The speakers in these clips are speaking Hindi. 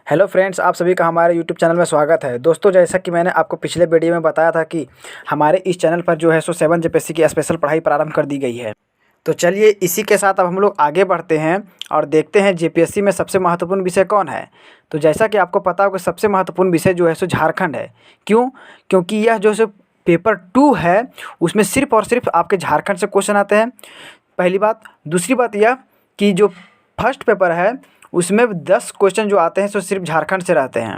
हेलो फ्रेंड्स, आप सभी का हमारे यूट्यूब चैनल में स्वागत है। दोस्तों, जैसा कि मैंने आपको पिछले वीडियो में बताया था कि हमारे इस चैनल पर जो है सो 7 जेपीएससी की स्पेशल पढ़ाई प्रारंभ कर दी गई है। तो चलिए इसी के साथ अब हम लोग आगे बढ़ते हैं और देखते हैं जेपीएससी में सबसे महत्वपूर्ण विषय कौन है। तो जैसा कि आपको पता होगा, सबसे महत्वपूर्ण विषय जो है सो झारखंड है। क्यों? क्योंकि यह जो है पेपर 2 है, उसमें सिर्फ और सिर्फ आपके झारखंड से क्वेश्चन आते हैं, पहली बात। दूसरी बात यह कि जो फर्स्ट पेपर है उसमें 10 क्वेश्चन जो आते हैं सो सिर्फ झारखंड से रहते हैं।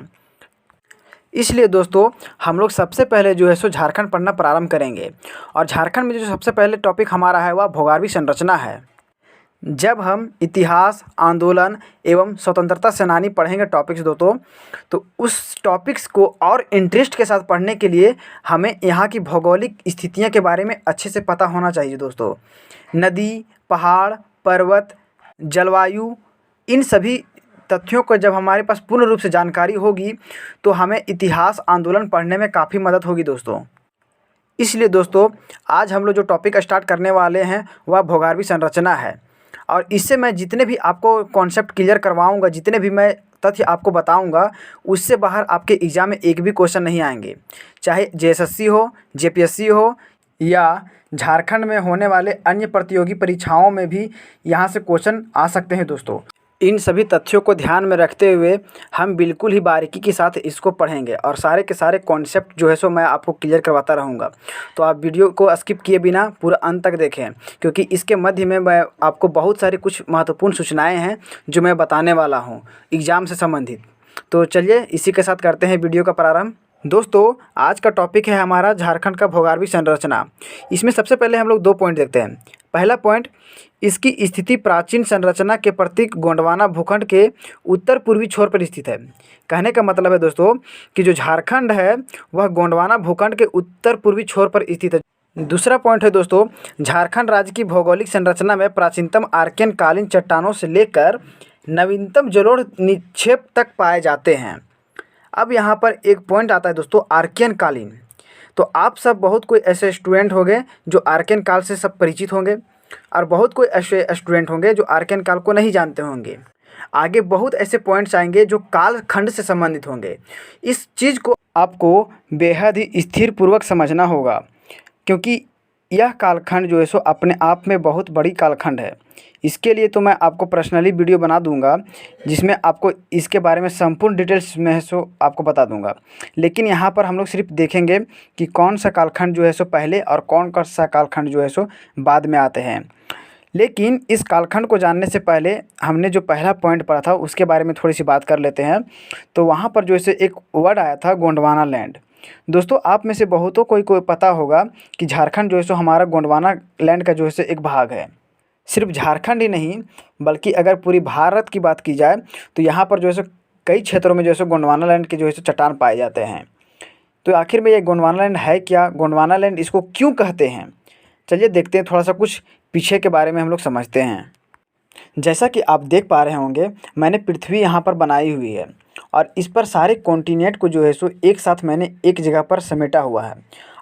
इसलिए दोस्तों, हम लोग सबसे पहले जो है सो झारखंड पढ़ना प्रारंभ करेंगे। और झारखंड में जो सबसे पहले टॉपिक हमारा है वह भोगारवी संरचना है। जब हम इतिहास, आंदोलन एवं स्वतंत्रता सेनानी पढ़ेंगे टॉपिक्स दोस्तों, तो उस टॉपिक्स को और इंटरेस्ट के साथ पढ़ने के लिए हमें यहाँ की भौगोलिक स्थितियों के बारे में अच्छे से पता होना चाहिए दोस्तों। नदी, पहाड़, पर्वत, जलवायु, इन सभी तथ्यों को जब हमारे पास पूर्ण रूप से जानकारी होगी तो हमें इतिहास, आंदोलन पढ़ने में काफ़ी मदद होगी दोस्तों। इसलिए दोस्तों, आज हम लोग जो टॉपिक स्टार्ट करने वाले हैं वह भोगारवी संरचना है। और इससे मैं जितने भी आपको कॉन्सेप्ट क्लियर करवाऊंगा, जितने भी मैं तथ्य आपको बताऊंगा, उससे बाहर आपके एग्ज़ाम में एक भी क्वेश्चन नहीं आएंगे। चाहे जेएसएससी हो, जेपीएससी हो या झारखंड में होने वाले अन्य प्रतियोगी परीक्षाओं में भी यहाँ से क्वेश्चन आ सकते हैं दोस्तों। इन सभी तथ्यों को ध्यान में रखते हुए हम बिल्कुल ही बारीकी के साथ इसको पढ़ेंगे और सारे के सारे कॉन्सेप्ट जो है सो मैं आपको क्लियर करवाता रहूँगा। तो आप वीडियो को स्किप किए बिना पूरा अंत तक देखें, क्योंकि इसके मध्य में मैं आपको बहुत सारी कुछ महत्वपूर्ण सूचनाएं हैं जो मैं बताने वाला हूँ एग्ज़ाम से संबंधित। तो चलिए इसी के साथ करते हैं वीडियो का प्रारंभ। दोस्तों, आज का टॉपिक है हमारा झारखंड का भोगारवी संरचना। इसमें सबसे पहले हम लोग 2 पॉइंट देखते हैं। पहला पॉइंट, इसकी स्थिति प्राचीन संरचना के प्रतीक गोंडवाना भूखंड के उत्तर पूर्वी छोर पर स्थित है। कहने का मतलब है दोस्तों कि जो झारखंड है वह गोंडवाना भूखंड के उत्तर पूर्वी छोर पर स्थित है। दूसरा पॉइंट है दोस्तों, झारखंड राज्य की भौगोलिक संरचना में प्राचीनतम आर्कियन कालीन चट्टानों से लेकर नवीनतम जलोढ़ निक्षेप तक पाए जाते हैं। अब यहाँ पर एक पॉइंट आता है दोस्तों, आर्कियन कालीन। तो आप सब बहुत कोई ऐसे स्टूडेंट होंगे जो आर्कियन काल से सब परिचित होंगे, और बहुत कोई ऐसे स्टूडेंट होंगे जो आर्कियन काल को नहीं जानते होंगे। आगे बहुत ऐसे पॉइंट्स आएंगे जो काल खंड से संबंधित होंगे। इस चीज़ को आपको बेहद ही स्थिर पूर्वक समझना होगा, क्योंकि यह कालखंड जो है सो अपने आप में बहुत बड़ी कालखंड है। इसके लिए तो मैं आपको पर्सनली वीडियो बना दूंगा जिसमें आपको इसके बारे में संपूर्ण डिटेल्स में सो आपको बता दूंगा। लेकिन यहाँ पर हम लोग सिर्फ देखेंगे कि कौन सा कालखंड जो है सो पहले और कौन सा कालखंड जो है सो बाद में आते हैं। लेकिन इस कालखंड को जानने से पहले हमने जो पहला पॉइंट पढ़ा था उसके बारे में थोड़ी सी बात कर लेते हैं। तो वहाँ पर जो है एक वर्ड आया था गोंडवाना लैंड। दोस्तों, आप में से बहुतों को कोई पता होगा कि झारखंड जो है सो हमारा गोंडवाना लैंड का जो है एक भाग है। सिर्फ झारखंड ही नहीं, बल्कि अगर पूरी भारत की बात की जाए तो यहाँ पर जो है सो कई क्षेत्रों में जो है सो गोंडवाना लैंड के जो है सो चट्टान पाए जाते हैं। तो आखिर में ये गोंडवाना लैंड है क्या? गोंडवाना लैंड इसको क्यों कहते हैं? चलिए देखते हैं, थोड़ा सा कुछ पीछे के बारे में हम लोग समझते हैं। जैसा कि आप देख पा रहे होंगे, मैंने पृथ्वी यहाँ पर बनाई हुई है और इस पर सारे कॉन्टिनेंट को जो है सो एक साथ मैंने एक जगह पर समेटा हुआ है।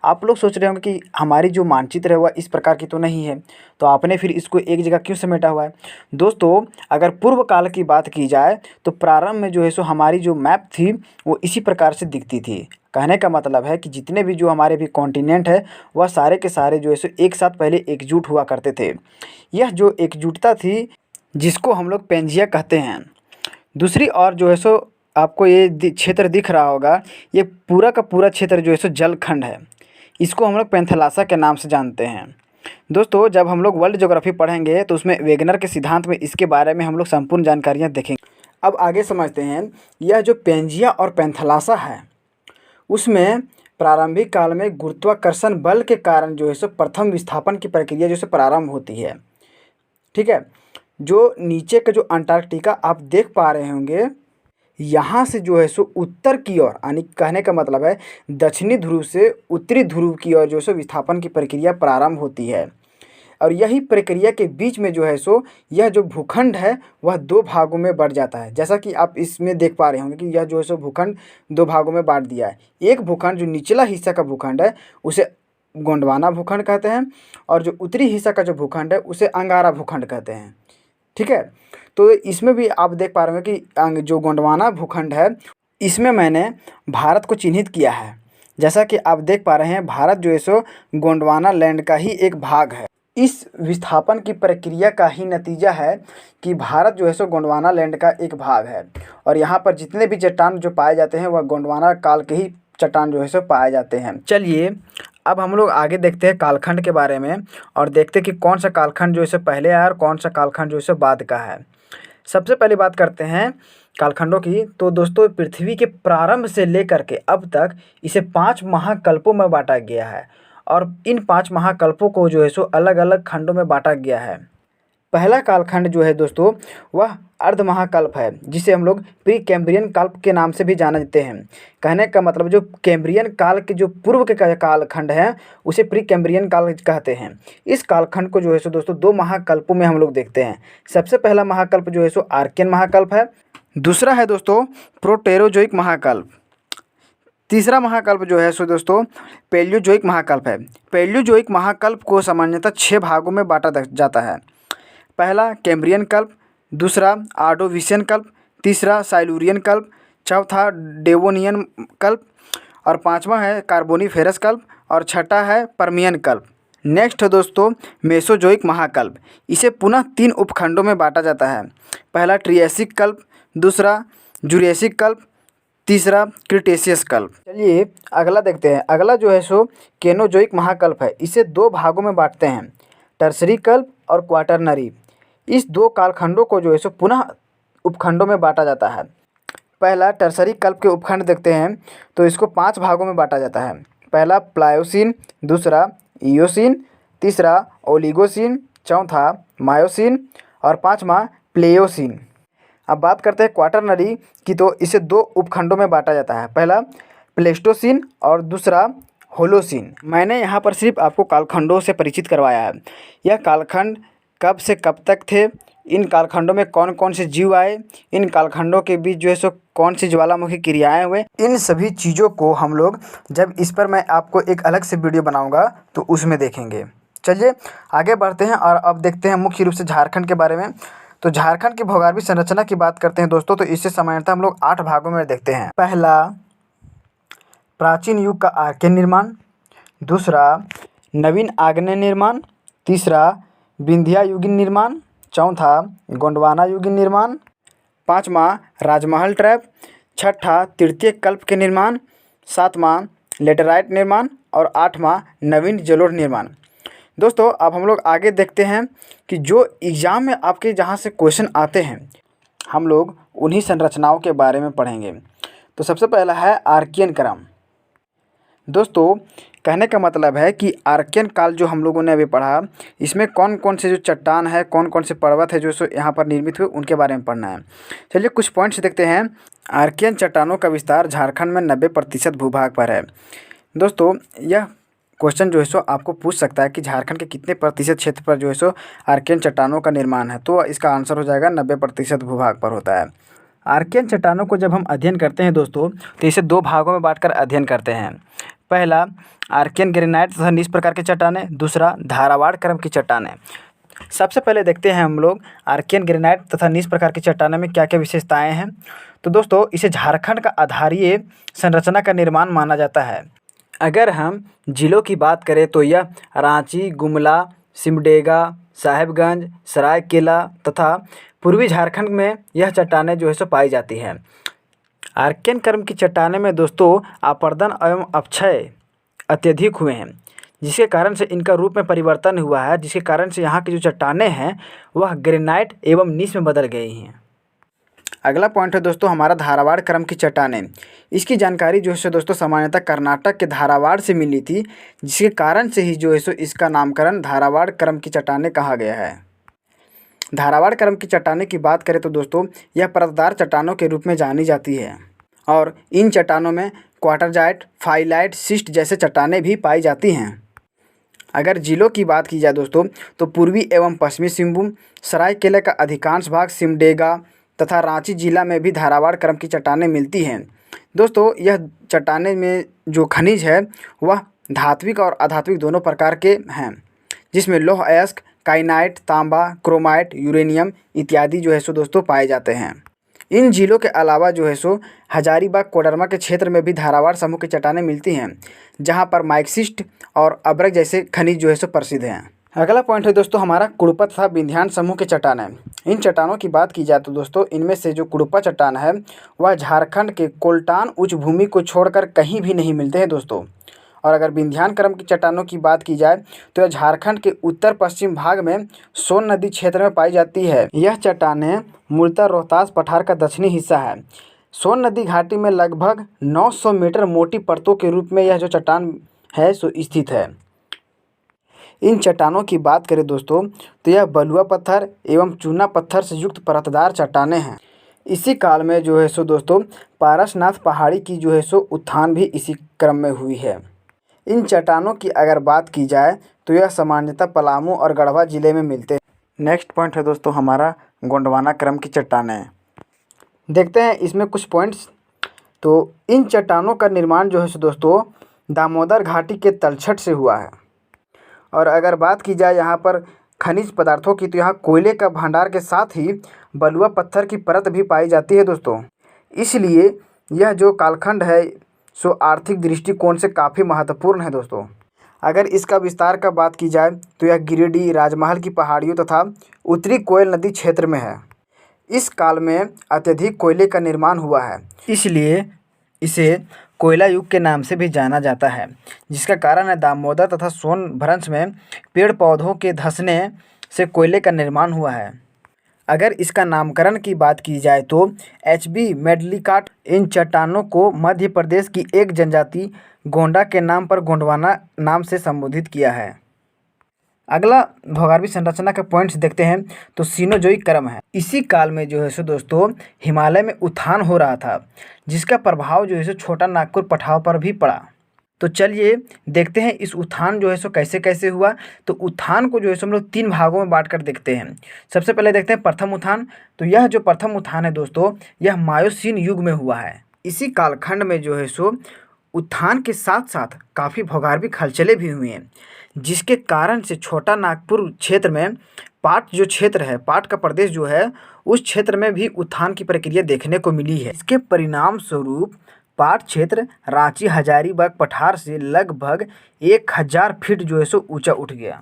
आप लोग सोच रहे होंगे कि हमारी जो मानचित्र है वह इस प्रकार की तो नहीं है, तो आपने फिर इसको एक जगह क्यों समेटा हुआ है? दोस्तों, अगर पूर्व काल की बात की जाए तो प्रारंभ में जो है सो हमारी जो मैप थी वो इसी प्रकार से दिखती थी। कहने का मतलब है कि जितने भी जो हमारे भी कॉन्टिनेंट है वह सारे के सारे जो है सो एक साथ पहले एकजुट हुआ करते थे। यह जो एकजुटता थी जिसको हम लोग पेंजिया कहते हैं। दूसरी ओर जो है सो आपको ये क्षेत्र दिख रहा होगा, ये पूरा का पूरा क्षेत्र जो है सो जलखंड है। इसको हम लोग पैंथालासा के नाम से जानते हैं। दोस्तों, जब हम लोग वर्ल्ड ज्योग्राफी पढ़ेंगे तो उसमें वेगनर के सिद्धांत में इसके बारे में हम लोग संपूर्ण जानकारियाँ देखेंगे। अब आगे समझते हैं, यह जो पेंजिया और पैंथालासा है उसमें प्रारंभिक काल में गुरुत्वाकर्षण बल के कारण जो है सो प्रथम विस्थापन की प्रक्रिया जो है प्रारंभ होती है। ठीक है, जो नीचे का जो अंटार्कटिका आप देख पा रहे होंगे, यहाँ से जो है सो उत्तर की ओर, यानी कहने का मतलब है दक्षिणी ध्रुव से उत्तरी ध्रुव की ओर जो है सो विस्थापन की प्रक्रिया प्रारंभ होती है। और यही प्रक्रिया के बीच में जो है सो यह जो भूखंड है वह 2 भागों में बढ़ जाता है। जैसा कि आप इसमें देख पा रहे होंगे कि यह जो है सो भूखंड 2 भागों में बांट दिया है। एक भूखंड जो निचला हिस्सा का भूखंड है उसे गोंडवाना भूखंड कहते हैं, और जो उत्तरी हिस्सा का जो भूखंड है उसे अंगारा भूखंड कहते हैं। ठीक है, तो इसमें भी आप देख पा रहे होंगे कि जो गोंडवाना भूखंड है इसमें मैंने भारत को चिन्हित किया है। जैसा कि आप देख पा रहे हैं, भारत जो है सो गोंडवाना लैंड का ही एक भाग है। इस विस्थापन की प्रक्रिया का ही नतीजा है कि भारत जो है सो गोंडवाना लैंड का एक भाग है और यहाँ पर जितने भी चट्टान जो पाए जाते हैं वह गोंडवाना काल के ही चट्टान जो है सो पाए जाते हैं। चलिए अब हम लोग आगे देखते हैं कालखंड के बारे में और देखते हैं कि कौन सा कालखंड जो है सो पहले आया और कौन सा कालखंड जो है सो बाद का है। सबसे पहले बात करते हैं कालखंडों की। तो दोस्तों, पृथ्वी के प्रारंभ से लेकर के अब तक इसे 5 महाकल्पों में बांटा गया है और इन 5 महाकल्पों को जो है सो अलग अलग खंडों में बांटा गया है। पहला कालखंड जो है दोस्तों वह अर्ध महाकल्प है, जिसे हम लोग प्री कैम्ब्रियन काल के नाम से भी जानते हैं। कहने का मतलब जो कैम्ब्रियन काल के जो पूर्व के कालखंड हैं उसे प्री कैम्ब्रियन काल कहते हैं। इस कालखंड को जो है सो दोस्तों 2 महाकल्पों में हम लोग देखते हैं। सबसे पहला महाकल्प जो है सो आर्कियन महाकल्प है, दूसरा है दोस्तों प्रोटेरोजोइक महाकल्प, तीसरा महाकल्प जो है सो दोस्तों पैलियोजोइक महाकल्प है। पैलियोजोइक महाकल्प को सामान्यतः 6 भागों में बांटा जाता है। पहला कैम्ब्रियन कल्प, दूसरा आर्डोविशियन कल्प, तीसरा साइलूरियन कल्प, चौथा डेवोनियन कल्प और पांचवा है कार्बोनिफेरस कल्प और छठा है पर्मियन कल्प। नेक्स्ट है दोस्तों मेसोजोइक महाकल्प। इसे पुनः 3 उपखंडों में बांटा जाता है। पहला ट्रियासिक कल्प, दूसरा जुरेसिक कल्प, तीसरा क्रिटेशियस कल्प। चलिए अगला देखते हैं। अगला जो है सो केनोजोइक महाकल्प है। इसे 2 भागों में बांटते हैं, टर्सरी कल्प और क्वाटरनरी। इस 2 कालखंडों को जो है सो पुनः उपखंडों में बांटा जाता है। पहला टर्सरी कल्प के उपखंड देखते हैं तो इसको 5 भागों में बांटा जाता है। पहला प्लायोसीन, दूसरा इयोसीन, तीसरा ओलिगोसीन, चौथा मायोसीन और पांचवा प्लेयोसीन। अब बात करते हैं क्वाटरनरी की, तो इसे 2 उपखंडों में बांटा जाता है। पहला प्लेस्टोसीन और दूसरा होलोसीन। मैंने यहाँ पर सिर्फ आपको कालखंडों से परिचित करवाया है। यह कालखंड कब से कब तक थे, इन कालखंडों में कौन कौन से जीव आए, इन कालखंडों के बीच जो है सो कौन सी ज्वालामुखी क्रियाएं हुए, इन सभी चीज़ों को हम लोग जब इस पर मैं आपको एक अलग से वीडियो बनाऊंगा तो उसमें देखेंगे। चलिए आगे बढ़ते हैं और अब देखते हैं मुख्य रूप से झारखंड के बारे में। तो झारखंड की भौगोलिक संरचना की बात करते हैं दोस्तों, तो इससे सामान्यतः हम लोग 8 भागों में देखते हैं। पहला प्राचीन युग का आर्कियन निर्माण, दूसरा नवीन आग्नेय निर्माण, तीसरा विंध्या युगीन निर्माण, चौथा गोंडवाना युगीन निर्माण, पांचवा राजमहल ट्रैप, छठा तृतीय कल्प के निर्माण, सातवां लेटेराइट निर्माण और आठवां नवीन जलोढ़ निर्माण। दोस्तों अब हम लोग आगे देखते हैं कि जो एग्ज़ाम में आपके जहाँ से क्वेश्चन आते हैं हम लोग उन्हीं संरचनाओं के बारे में पढ़ेंगे। तो सबसे पहला है आर्कियन क्रम। दोस्तों कहने का मतलब है कि आर्कियन काल जो हम लोगों ने अभी पढ़ा, इसमें कौन कौन से जो चट्टान है, कौन कौन से पर्वत है जो सो यहाँ पर निर्मित हुए, उनके बारे में पढ़ना है। चलिए कुछ पॉइंट्स देखते हैं। आर्कियन चट्टानों का विस्तार झारखंड में 90% भूभाग पर है। दोस्तों यह क्वेश्चन जो है सो आपको पूछ सकता है कि झारखंड के कितने प्रतिशत क्षेत्र पर जो है सो आर्कियन चट्टानों का निर्माण है, तो इसका आंसर हो जाएगा 90% भूभाग पर होता है। आर्कियन चट्टानों को जब हम अध्ययन करते हैं दोस्तों तो इसे 2 भागों में बांटकर अध्ययन करते हैं। पहला आर्कियन ग्रेनाइट तथा नीस प्रकार की चट्टानें, दूसरा धारावाड़ क्रम की चट्टानें। सबसे पहले देखते हैं हम लोग आर्कियन ग्रेनाइट तथा नीस प्रकार की चट्टानों में क्या क्या विशेषताएं हैं। तो दोस्तों इसे झारखंड का आधारीय संरचना का निर्माण माना जाता है। अगर हम जिलों की बात करें तो यह रांची, गुमला, सिमडेगा, साहेबगंज, सरायकेला तथा पूर्वी झारखंड में यह चट्टानें जो है सो पाई जाती हैं। आर्कियन क्रम की चट्टानें में दोस्तों अपरदन एवं अपक्षय अत्यधिक हुए हैं, जिसके कारण से इनका रूप में परिवर्तन हुआ है, जिसके कारण से यहाँ की जो चट्टानें हैं वह ग्रेनाइट एवं नीस में बदल गई हैं। अगला पॉइंट है दोस्तों हमारा धारावाड़ क्रम की चट्टानें। इसकी जानकारी जो है दोस्तों सामान्यतः कर्नाटक के धारावाड़ से मिली थी, जिसके कारण से ही जो है सो इसका नामकरण धारावाड़ क्रम की चट्टानें कहा गया है। धारावाड़ क्रम की चट्टानें की बात करें तो दोस्तों यह परतदार चट्टानों के रूप में जानी जाती है और इन चट्टानों में क्वार्टरजाइट, फाइलाइट, सिस्ट जैसे चट्टानें भी पाई जाती हैं। अगर जिलों की बात की जाए दोस्तों तो पूर्वी एवं पश्चिमी सिंहभूम, सरायकेला का अधिकांश भाग, सिमडेगा तथा रांची जिला में भी धारावाड़ क्रम की चट्टानें मिलती हैं। दोस्तों यह चट्टानें में जो खनिज है वह धात्विक और अधात्विक दोनों प्रकार के हैं, जिसमें लौह अयस्क, काइनाइट, तांबा, क्रोमाइट, यूरेनियम इत्यादि जो है सो दोस्तों पाए जाते हैं। इन झीलों के अलावा जो है सो हजारीबाग कोडरमा के क्षेत्र में भी धारावाड़ समूह की चट्टानें मिलती हैं, जहां पर माइक्सिस्ट और अब्रक जैसे खनिज जो है सो प्रसिद्ध हैं। अगला पॉइंट है दोस्तों हमारा कुड़ुपा तथा विंध्यान समूह की चट्टानें। इन चट्टानों की बात की जाए तो दोस्तों इनमें से जो कुड़ुपा चट्टान है वह झारखंड के कोल्टान उच्च भूमि को छोड़कर कहीं भी नहीं मिलते हैं दोस्तों। और अगर विंध्यान क्रम की चट्टानों की बात की जाए तो यह झारखंड के उत्तर पश्चिम भाग में सोन नदी क्षेत्र में पाई जाती है। यह चट्टानें मूलतः रोहतास पठार का दक्षिणी हिस्सा है। सोन नदी घाटी में लगभग 900 मीटर मोटी परतों के रूप में यह जो चट्टान है सो स्थित है। इन चट्टानों की बात करें दोस्तों तो यह बलुआ पत्थर एवं चूना पत्थर से युक्त परतदार चट्टानें हैं। इसी काल में जो है सो दोस्तों पारसनाथ पहाड़ी की जो है सो उत्थान भी इसी क्रम में हुई है। इन चट्टानों की अगर बात की जाए तो यह सामान्यतः पलामू और गढ़वा जिले में मिलते हैं। नेक्स्ट पॉइंट है दोस्तों हमारा गोंडवाना क्रम की चट्टानें। देखते हैं इसमें कुछ पॉइंट्स। तो इन चट्टानों का निर्माण जो है सो दोस्तों दामोदर घाटी के तलछट से हुआ है। और अगर बात की जाए यहाँ पर खनिज पदार्थों की तो यहाँ कोयले का भंडार के साथ ही बलुआ पत्थर की परत भी पाई जाती है दोस्तों। इसलिए यह जो कालखंड है सो आर्थिक दृष्टिकोण से काफ़ी महत्वपूर्ण है दोस्तों। अगर इसका विस्तार का बात की जाए तो यह गिरिडीह, राजमहल की पहाड़ियों तथा उत्तरी कोयल नदी क्षेत्र में है। इस काल में अत्यधिक कोयले का निर्माण हुआ है, इसलिए इसे कोयला युग के नाम से भी जाना जाता है, जिसका कारण है दामोदर तथा सोन भ्रंश में पेड़ पौधों के धंसने से कोयले का निर्माण हुआ है। अगर इसका नामकरण की बात की जाए तो HB मेडलिकाट इन चट्टानों को मध्य प्रदेश की एक जनजाति गोंडा के नाम पर गोंडवाना नाम से संबोधित किया है। अगला भौगोलिक संरचना के पॉइंट्स देखते हैं तो सीनोजोइक क्रम है। इसी काल में जो है सो दोस्तों हिमालय में उत्थान हो रहा था, जिसका प्रभाव जो है सो छोटा नागपुर पठार पर भी पड़ा। तो चलिए देखते हैं इस उत्थान जो है सो कैसे कैसे हुआ। तो उत्थान को जो है सो हम लोग 3 भागों में बांट कर देखते हैं। सबसे पहले देखते हैं प्रथम उत्थान। तो यह जो प्रथम उत्थान है दोस्तों यह मायोसीन युग में हुआ है। इसी कालखंड में जो है सो उत्थान के साथ साथ काफ़ी भौगोलिक हलचलें भी हुई हैं, जिसके कारण से छोटा नागपुर क्षेत्र में पाट जो क्षेत्र है, पाट का प्रदेश जो है, उस क्षेत्र में भी उत्थान की प्रक्रिया देखने को मिली है। इसके परिणाम स्वरूप पाट क्षेत्र रांची हजारीबाग पठार से लगभग 1000 फीट जो है सो ऊंचा उठ गया।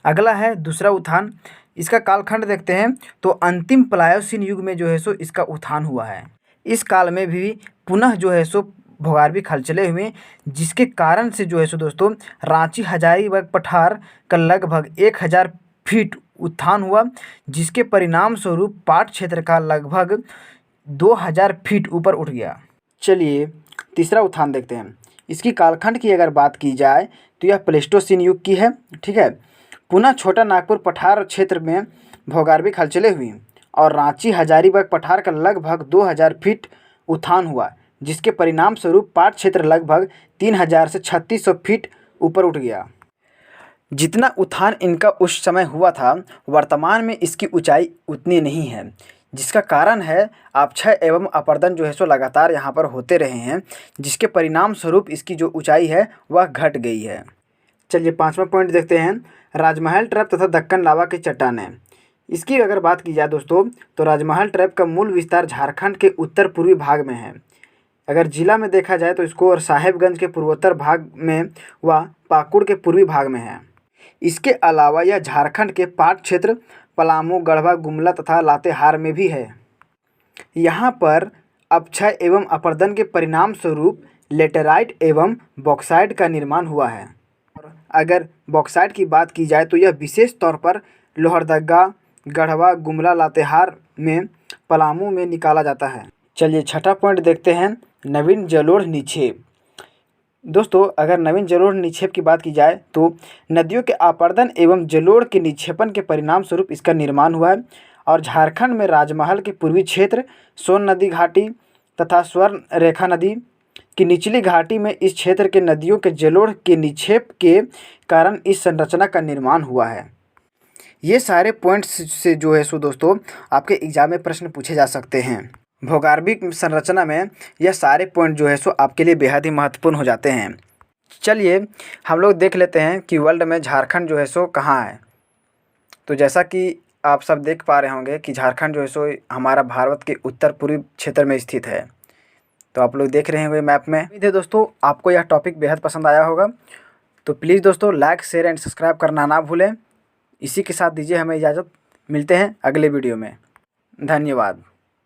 अगला है दूसरा उत्थान। इसका कालखंड देखते हैं तो अंतिम प्लायोसीन युग में जो है सो इसका उत्थान हुआ है। इस काल में भी पुनः जो है सो भौगोलिक हलचलें हुई, जिसके कारण से जो है सो दोस्तों रांची हजारीबाग पठार का लगभग 1000 फीट उत्थान हुआ, जिसके परिणाम स्वरूप पाट क्षेत्र का लगभग 2000 फीट ऊपर उठ गया। चलिए तीसरा उत्थान देखते हैं। इसकी कालखंड की अगर बात की जाए तो यह प्लेस्टोसीन युग की है। ठीक है, पुनः छोटा नागपुर पठार क्षेत्र में भौगोलिक हलचलें हुई और रांची हजारीबाग पठार का लगभग 2000 फीट उत्थान हुआ, जिसके परिणाम स्वरूप पाट क्षेत्र लगभग 3000 से 3600 फीट ऊपर उठ गया। जितना उत्थान इनका उस समय हुआ था, वर्तमान में इसकी ऊंचाई उतनी नहीं है, जिसका कारण है अपक्षय एवं अपर्दन जो है सो लगातार यहाँ पर होते रहे हैं, जिसके परिणाम स्वरूप इसकी जो ऊंचाई है वह घट गई है। चलिए 5वां पॉइंट देखते हैं, राजमहल ट्रैप तथा दक्कन लावा की चट्टानें। इसकी अगर बात की जाए दोस्तों तो राजमहल ट्रैप का मूल विस्तार झारखंड के उत्तर पूर्वी भाग में है। अगर जिला में देखा जाए तो इसको और साहेबगंज के पूर्वोत्तर भाग में व पाकुड़ के पूर्वी भाग में है। इसके अलावा यह झारखंड के पाट क्षेत्र पलामू, गढ़वा, गुमला तथा लातेहार में भी है। यहाँ पर अपक्षय एवं अपर्दन के परिणाम स्वरूप लेटेराइट एवं बॉक्साइट का निर्माण हुआ है। और अगर बॉक्साइट की बात की जाए तो यह विशेष तौर पर लोहरदगा, गढ़वा, गुमला, लातेहार में, पलामू में निकाला जाता है। चलिए 6ठा पॉइंट देखते हैं, नवीन जलोढ़ निक्षेप। दोस्तों अगर नवीन जलोढ़ निक्षेप की बात की जाए तो नदियों के अपर्दन एवं जलोढ़ के निक्षेपण के परिणाम स्वरूप इसका निर्माण हुआ है और झारखंड में राजमहल के पूर्वी क्षेत्र, सोन नदी घाटी तथा स्वर्ण रेखा नदी की निचली घाटी में इस क्षेत्र के नदियों के जलोढ़ के निक्षेप के कारण इस संरचना का निर्माण हुआ है। ये सारे पॉइंट्स से जो है सो दोस्तों आपके एग्जाम में प्रश्न पूछे जा सकते हैं। भौगोलिक संरचना में यह सारे पॉइंट जो है सो आपके लिए बेहद ही महत्वपूर्ण हो जाते हैं। चलिए हम लोग देख लेते हैं कि वर्ल्ड में झारखंड जो है सो कहाँ है। तो जैसा कि आप सब देख पा रहे होंगे कि झारखंड जो है सो हमारा भारत के उत्तर पूर्वी क्षेत्र में स्थित है। तो आप लोग देख रहे होंगे मैप में। उम्मीद है दोस्तों आपको यह टॉपिक बेहद पसंद आया होगा। तो प्लीज़ दोस्तों लाइक, शेयर एंड सब्सक्राइब करना ना भूलें। इसी के साथ दीजिए हमें इजाज़त। मिलते हैं अगले वीडियो में। धन्यवाद।